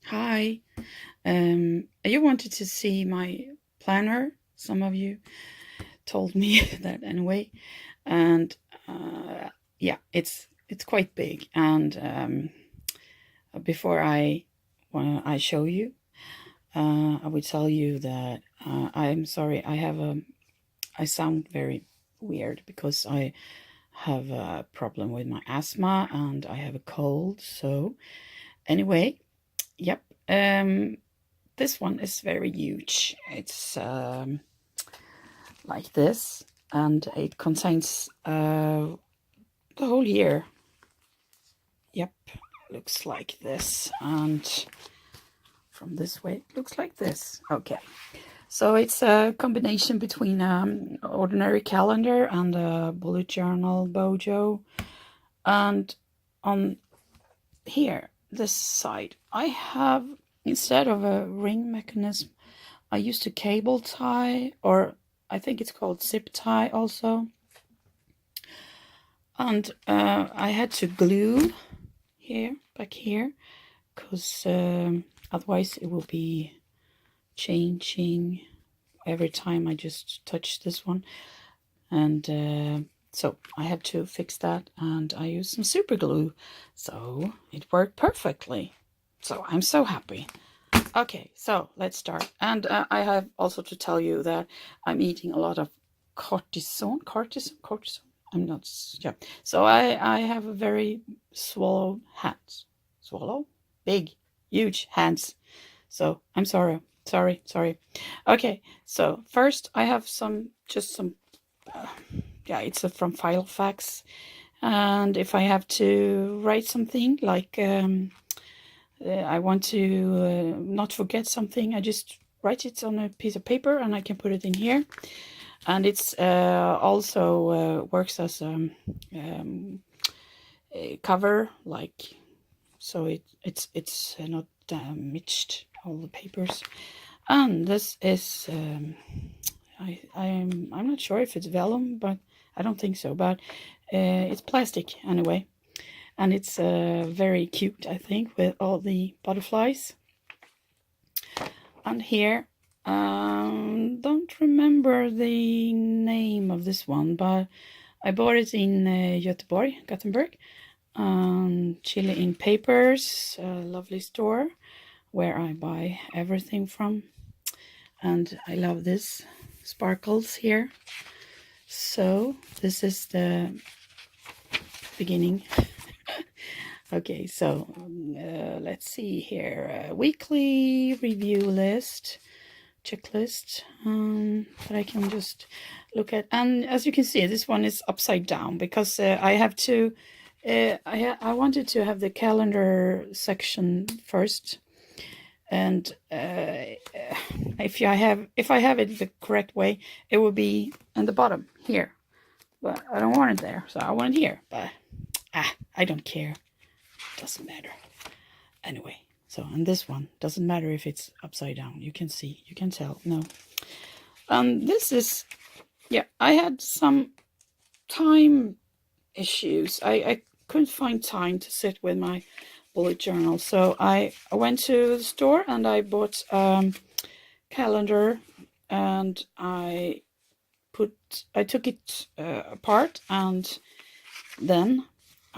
Hi. You wanted to see my planner. Some of you told me that anyway, and yeah, it's quite big. And before I show you, I would tell you that I'm sorry. I sound very weird because I have a problem with my asthma and I have a cold. So anyway, yep. This one is very huge. It's like this, and it contains the whole year. Yep, looks like this, and from this way it looks like this. Okay, so it's a combination between ordinary calendar and a bullet journal Bujo. And on here, this side, I have, instead of a ring mechanism, I used a cable tie, or I think it's called zip tie also. And I had to glue back here, because otherwise it will be changing every time I just touch this one. And so I had to fix that, and I used some super glue, so it worked perfectly. So I'm so happy. Okay, so let's start. And I have also to tell you that I'm eating a lot of cortisone. I'm not, yeah. So I have a very big, huge hands. So I'm sorry. Okay, so first I have just some, yeah, it's from Filofax. And if I have to write something like, I want to not forget something, I just write it on a piece of paper and I can put it in here. And it's also works as a cover, like, so it's not damaged, all the papers. And this is I'm not sure if it's vellum, but I don't think so, but it's plastic anyway. And it's very cute, I think, with all the butterflies. And here, don't remember the name of this one, but I bought it in Gothenburg, Chile in Papers, a lovely store where I buy everything from. And I love this sparkles here. So this is the beginning. Okay, so let's see here. Weekly review list, checklist that I can just look at. And as you can see, this one is upside down because I have to. I wanted to have the calendar section first, and if I have it the correct way, it will be in the bottom here. But I don't want it there, so I want it here. But I don't care. Doesn't matter. Anyway, so on this one, doesn't matter if it's upside down. You can see, you can tell. No. This is, yeah, I had some time issues. I couldn't find time to sit with my bullet journal. So I went to the store and I bought calendar, and I took it apart, and then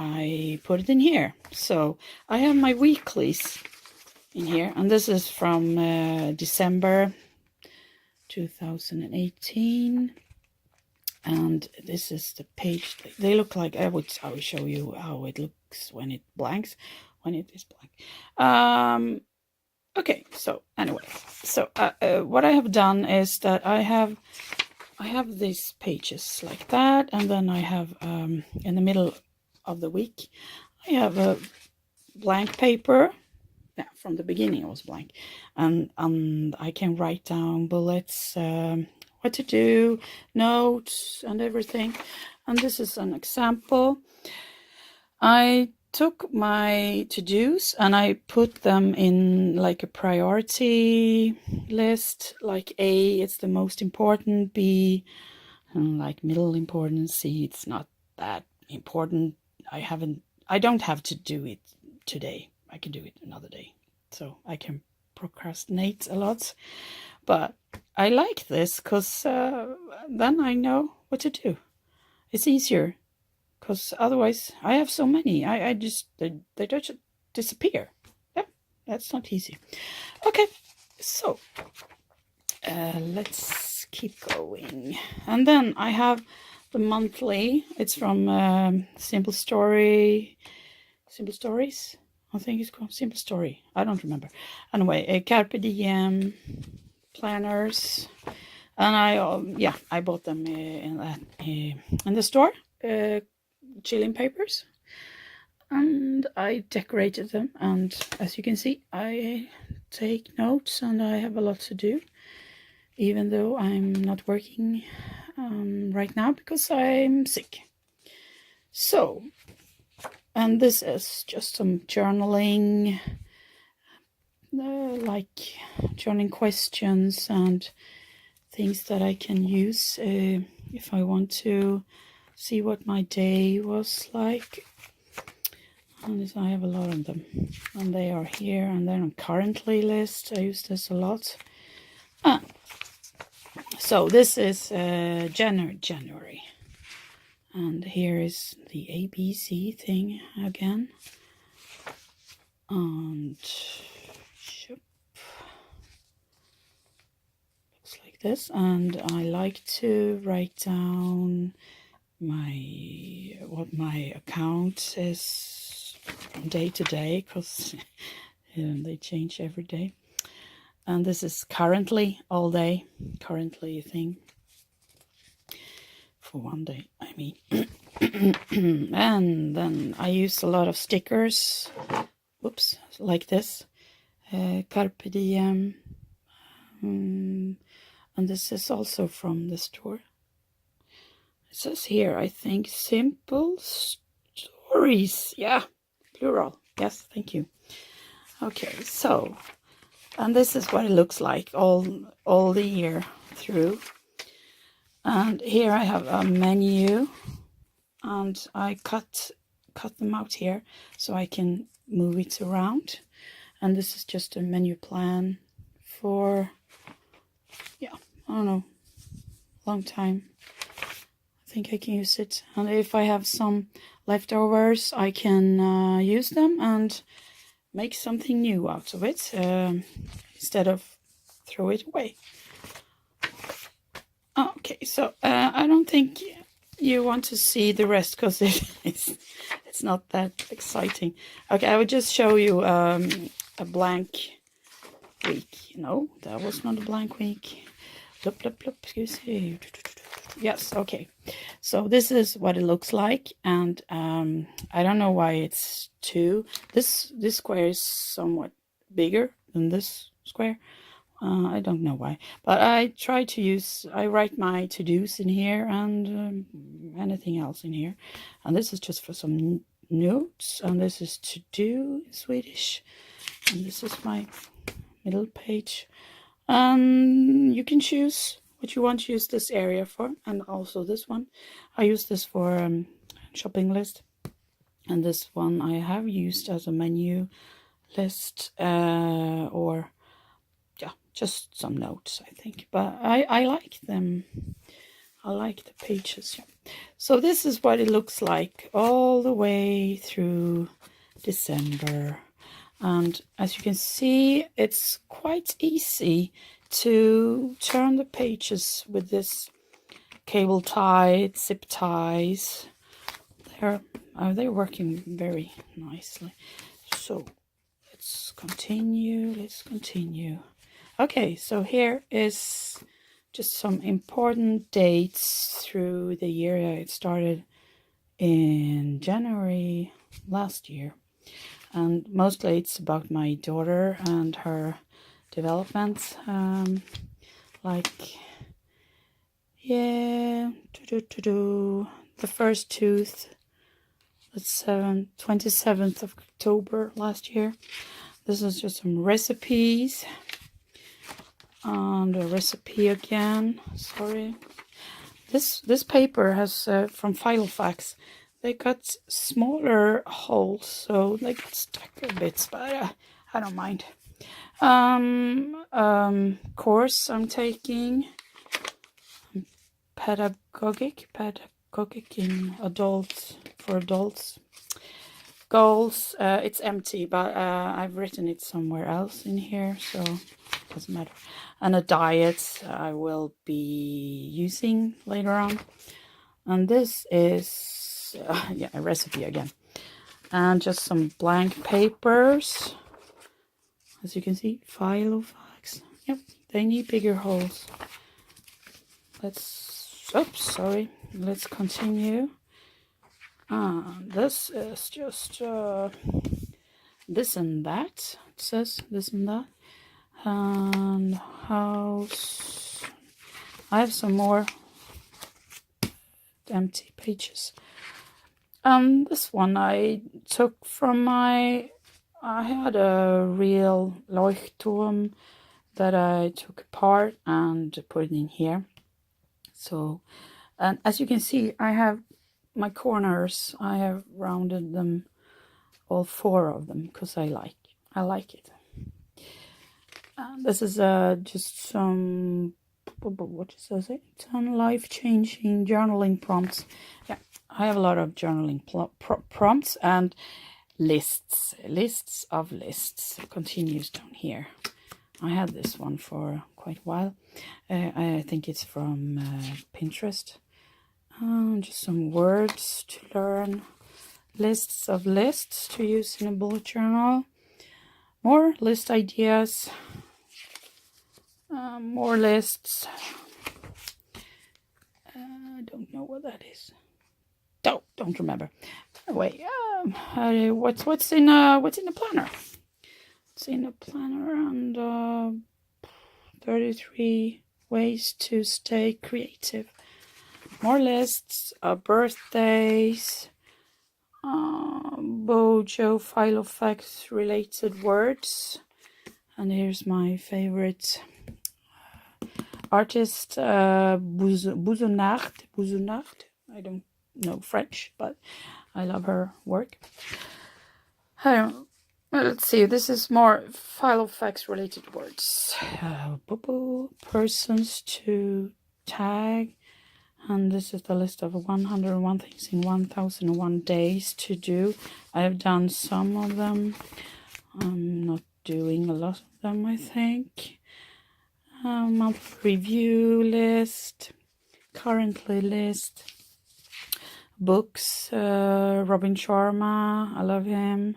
I put it in here. So I have my weeklies in here, and this is from December 2018. And this is the page. They look like, I will show you how it looks when it blanks, when it is blank. Okay, so anyway, so what I have done is that I have these pages like that, and then I have in the middle of the week I have a blank paper. Yeah, from the beginning it was blank, and I can write down bullets, what to do, notes, and everything. And this is an example. I took my to-dos and I put them in like a priority list. Like A, it's the most important. B, like middle important. C, it's not that important. I don't have to do it today. I can do it another day. so I can procrastinate a lot. But I like this because then I know what to do. It's easier because otherwise I have so many. I just, they just disappear. Yeah, that's not easy. Okay, so let's keep going. And then I have the monthly. It's from Simple Stories. I think it's called Simple Story. I don't remember. Anyway, Carpe Diem planners, and I bought them in the store. Chilling papers, and I decorated them. And as you can see, I take notes, and I have a lot to do, even though I'm not working right now because I'm sick. So, and this is just some journaling, like journaling questions and things that I can use if I want to see what my day was like. And I have a lot of them, and they are here, and then on currently list. I use this a lot. So this is January, and here is the ABC thing again, and looks like this. And I like to write down what my account is from day to day, because they change every day. And this is currently all day, currently thing for one day, I mean. And then I use a lot of stickers, whoops, like this, Carpe Diem, and this is also from the store. It says here, I think, Simple Stories, yeah, plural, yes, thank you. Okay, so, and this is what it looks like all the year through. And here I have a menu, and I cut them out here so I can move it around. And this is just a menu plan for, yeah, I don't know, long time. I think I can use it. And if I have some leftovers, I can use them and make something new out of it instead of throw it away. Okay, so I don't think you want to see the rest because it's not that exciting. Okay, I will just show you a blank week. No, that was not a blank week. Look, excuse me. Yes, okay. So this is what it looks like, and I don't know why it's two. This square is somewhat bigger than this square. I don't know why, but I try to I write my to-dos in here and anything else in here. And this is just for some notes, and this is to-do in Swedish. And this is my middle page. You can choose what you want to use this area for, and also this one. I use this for shopping list, and this one I have used as a menu list or just some notes, I think. But I like them. I like the pages. Yeah. So this is what it looks like all the way through December. And as you can see, it's quite easy to turn the pages with this cable tie, zip ties. They're working very nicely. So let's continue. Okay, so here is just some important dates through the year. It started in January last year, and mostly it's about my daughter and her development. The first tooth, that's 27th of October last year. This is just some recipes. And a recipe again. Sorry. This paper has from Filofax. They got smaller holes, so they got stuck a bit, but I don't mind. Course I'm taking, pedagogic in for adults. Goals, it's empty, but I've written it somewhere else in here, so it doesn't matter. And a diet I will be using later on. And this is yeah, a recipe again. And just some blank papers. As you can see, Filofax. Yep, they need bigger holes. Let's continue. This is just this and that. It says this and that. And house. I have some more empty pages. This one I took from I had a real Leuchtturm that I took apart and put it in here. So, and as you can see, I have my corners, I have rounded them, all 4 of them, because I like it. This is just some, what does it? 10 life-changing journaling prompts. Yeah, I have a lot of journaling prompts and lists of lists. It continues down here. I had this one for quite a while. I think it's from Pinterest. Just some words to learn. Lists of lists to use in a bullet journal. More list ideas. More lists. I don't know what that is. Don't remember. Anyway, what's in the planner? It's in a planner, and 33 ways to stay creative. More lists, birthdays, Bujo Filofax related words. And here's my favorite artist, Buzo. I don't know French, but I love her work. Let's see, this is more Filofax related words. Persons to tag. And this is the list of 101 things in 1001 days to do. I have done some of them. I'm not doing a lot of them, I think. Monthly review list. Currently list. Books. Robin Sharma. I love him.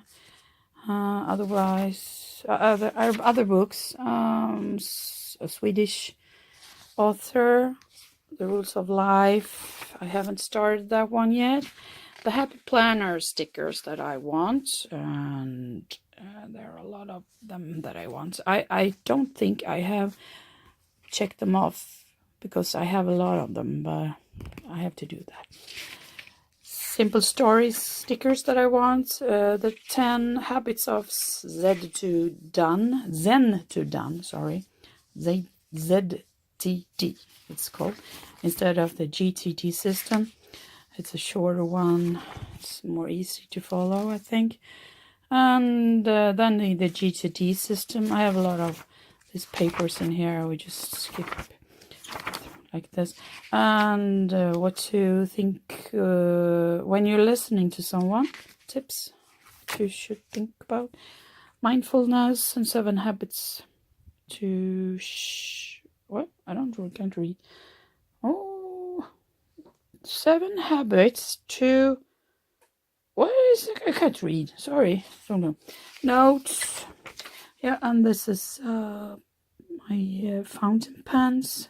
Otherwise, other books. A Swedish author. The Rules of Life. I haven't started that one yet. The Happy Planner stickers that I want, and there are a lot of them that I want. I don't think I have checked them off because I have a lot of them, but I have to do that. Simple Stories stickers that I want. The 10 Habits of Zen to Done, sorry. ZTD, it's called, instead of the GTD system. It's a shorter one. It's more easy to follow, I think. And then the GTD system. I have a lot of these papers in here. I would just skip like this. And what to think when you're listening to someone. Tips you should think about. Mindfulness and 7 habits to what? Can't read. Oh, 7 habits to, what is it? I can't read. Sorry, don't know. Notes. Yeah, and this is my fountain pens.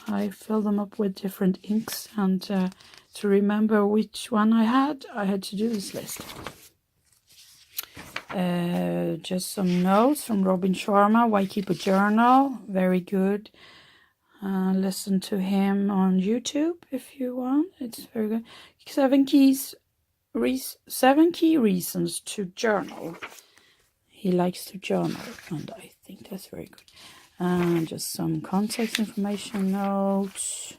I fill them up with different inks, and to remember which one I had to do this list. Just some notes from Robin Sharma. Why Keep a Journal? Very good. Listen to him on YouTube if you want. It's very good. 7 key reasons to journal. He likes to journal, and I think that's very good. And just some context information notes.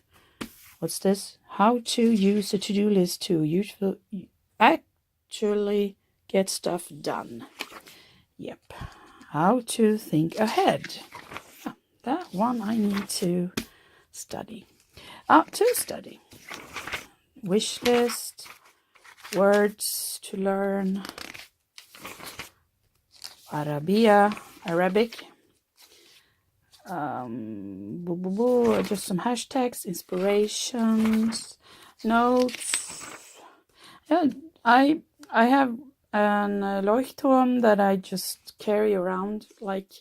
What's this? How to use a to-do list to actually get stuff done. Yep. How to think ahead. That one I need to study. To study. Wish list. Words to learn. Arabic. Just some hashtags, inspirations, notes. Yeah, I have an Leuchtturm that I just carry around. Like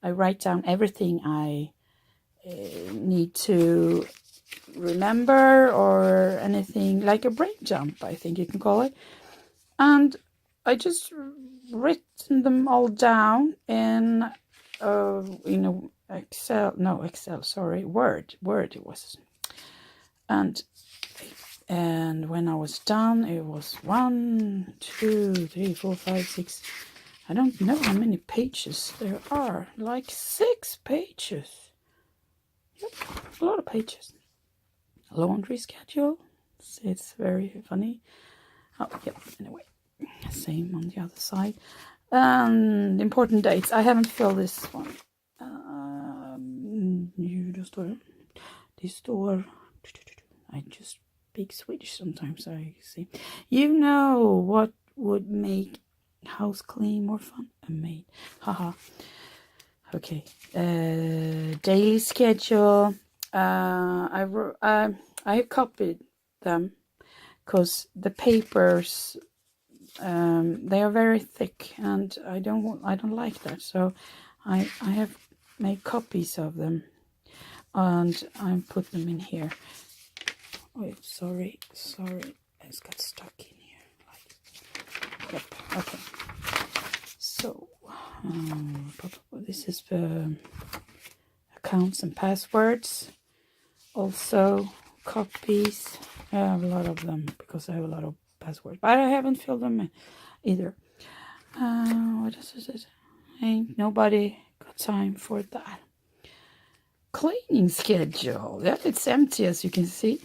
I write down everything I need to remember, or anything like a brain dump, I think you can call it. And I just written them all down in Word it was. And when I was done, it was 1, 2, 3, 4, 5, 6. I don't know how many pages there are. Like 6 pages. Yep, a lot of pages. Laundry schedule. It's very funny. Oh, yep, anyway. Same on the other side. Important dates. I haven't filled this one. I just speak Swedish sometimes, I see. You know what would make house cleaning more fun? A maid. Haha. Okay. Daily schedule. I copied them because the papers they are very thick, and I don't like that. So I have made copies of them, and I put them in here. Oh, sorry, it's got stuck in here. Yep. Okay. So this is the accounts and passwords. Also copies. I have a lot of them because I have a lot of passwords, but I haven't filled them in either. What else is it? Ain't nobody got time for that. Cleaning schedule. Yeah, it's empty, as you can see.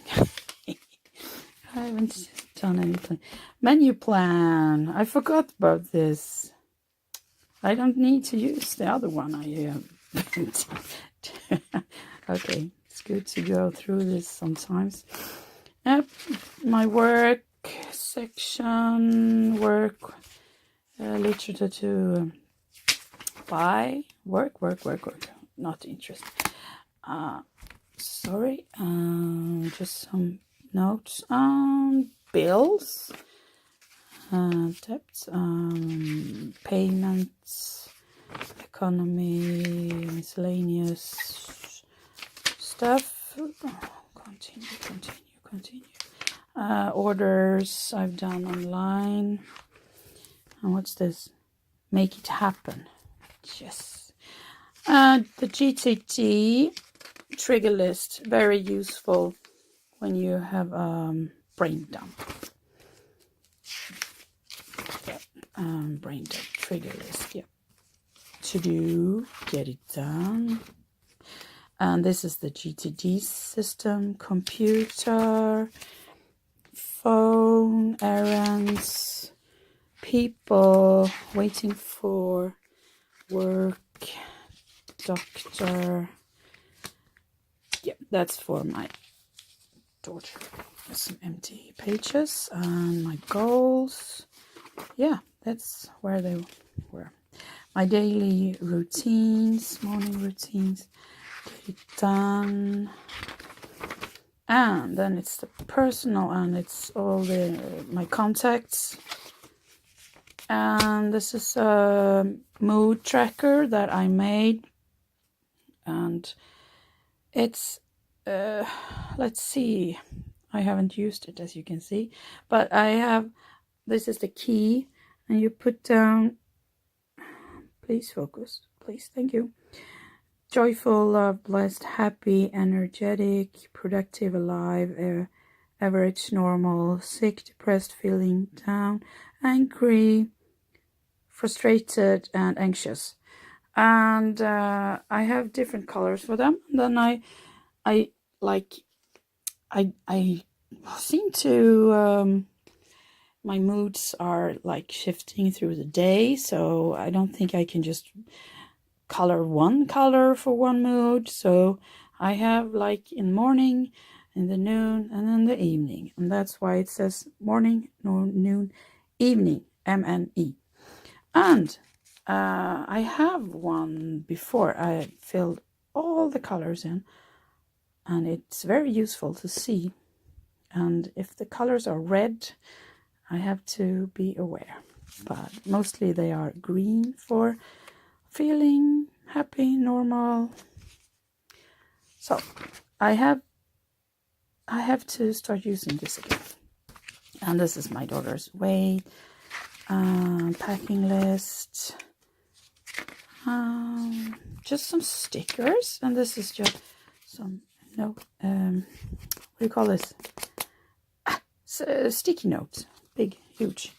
I haven't done anything. Menu plan. I forgot about this. I don't need to use the other one I Okay, it's good to go through this sometimes. Yep, my work section, literature to buy, work, not interested. Sorry, just some notes on bills, debts, payments, economy, miscellaneous stuff. Continue. Orders I've done online. And what's this? Make it happen. Yes. The GTD trigger list, very useful when you have brain dump. Yep. Brain dump trigger list. Yep. To do, get it done. And this is the GTD system, computer, phone, errands, people, waiting for work, doctor. Yep, that's for my daughter. Some empty pages and my goals. Yeah, that's where they were. My daily routines, morning routines. Get it done. And then it's the personal, and it's all my contacts. And this is a mood tracker that I made, and it's let's see, I haven't used it, as you can see, but I have, this is the key, and you put down, please focus, please, thank you. Joyful, love, blessed, happy, energetic, productive, alive, average, normal, sick, depressed, feeling down, angry, frustrated, and anxious. And I have different colors for them. And then I seem to my moods are like shifting through the day, so I don't think I can just color one color for one mood. So I have like in morning, in the noon, and in the evening, and that's why it says morning, noon, evening, MNE. And I have one before I filled all the colors in, and it's very useful to see. And if the colors are red, I have to be aware, but mostly they are green for feeling happy, normal. So I have to start using this again. And this is my daughter's weight, packing list, just some stickers, and this is just some what do you call this? Sticky notes, big, huge,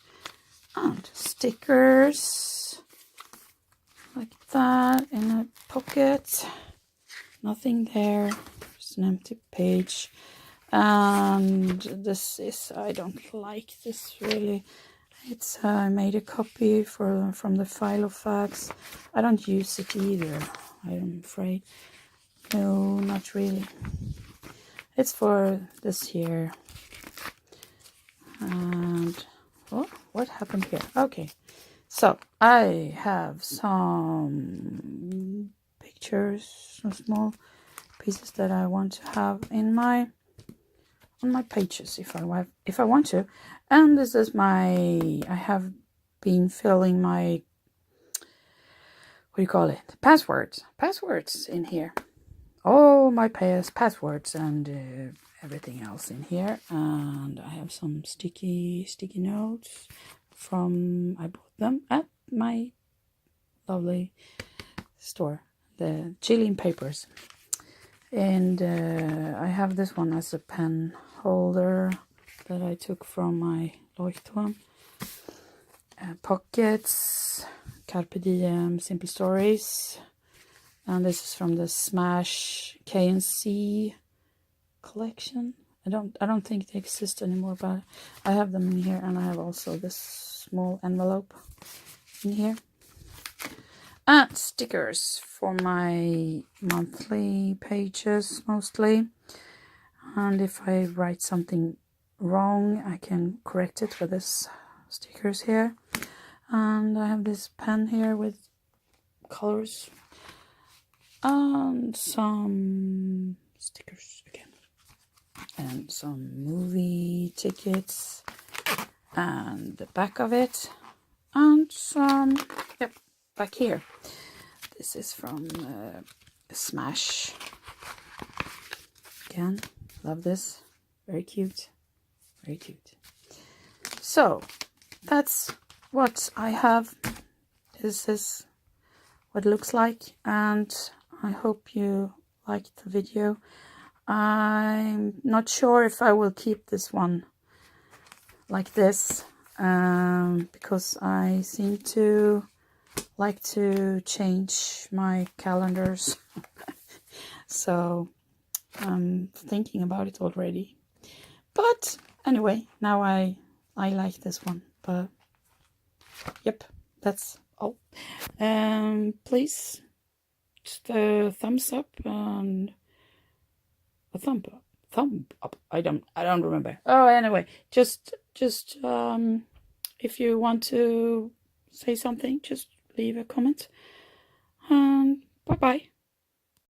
and stickers like that in a pocket. Nothing there, just an empty page. And this is, I don't like this really. It's I made a copy from the Filofax. I don't use it either, I'm afraid. No, not really. It's for this here. And oh, what happened here? Okay, so I have some pictures, some small pieces that I want to have in on my pages if I want to. And this is I have been filling my, what do you call it, passwords in here. All my passwords and everything else in here. And I have some sticky notes from, I bought them at my lovely store, the Chilean papers. And I have this one as a pen holder that I took from my Leuchtturm. Pockets, Carpe Diem, Simple Stories. And this is from the Smash K&C collection. I don't think they exist anymore, but I have them in here. And I have also this small envelope in here. And stickers for my monthly pages mostly. And if I write something wrong, I can correct it with this stickers here. And I have this pen here with colors and some stickers again, and some movie tickets and the back of it, and some back here. This is from Smash again. Love this, very cute. So that's what I have. This is what it looks like, and I hope you liked the video. I'm not sure if I will keep this one like this, because I seem to like to change my calendars. So I'm thinking about it already. But anyway, now I like this one. But yep, that's all. Please, just a thumbs up and a thumb up. I don't remember. Oh, anyway, just if you want to say something, just leave a comment. And bye bye.